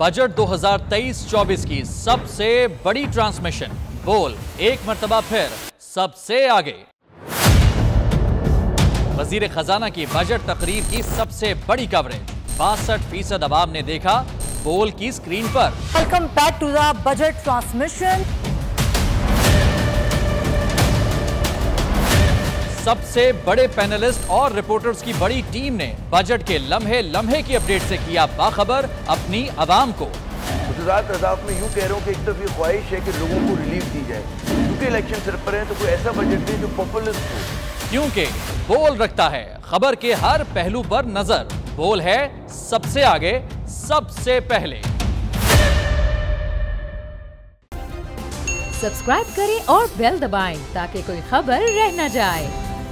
Budget 2023-24 की सबसे बड़ी ट्रांसमिशन। बोल एक मर्तबा फिर सबसे आगे। वजीर खजाना की बजट तकरीर की सबसे बड़ी कवरेज। 62% अवाम ने देखा बोल की स्क्रीन पर। Welcome back to the budget transmission. सबसे बड़े पैनलिस्ट और रिपोर्टर्स की बड़ी टीम ने बजट के लम्हे लम्हे की अपडेट से किया बाखबर अपनी अवाम को। गुजरात रज़ाक में यूं कह रहा हूं कि एक तरफ ये ख्वाहिश है कि लोगों को रिलीफ दी जाए, क्योंकि इलेक्शन सिर पर है, तो कोई ऐसा बजट दे जो पॉपुलिस्ट हो। क्योंकि बोल रखता है खबर के हर पहलू पर नजर। बोल है सबसे आगे, सबसे पहले। सब्सक्राइब करें और बेल दबाएं ताकि कोई खबर रह न जाए।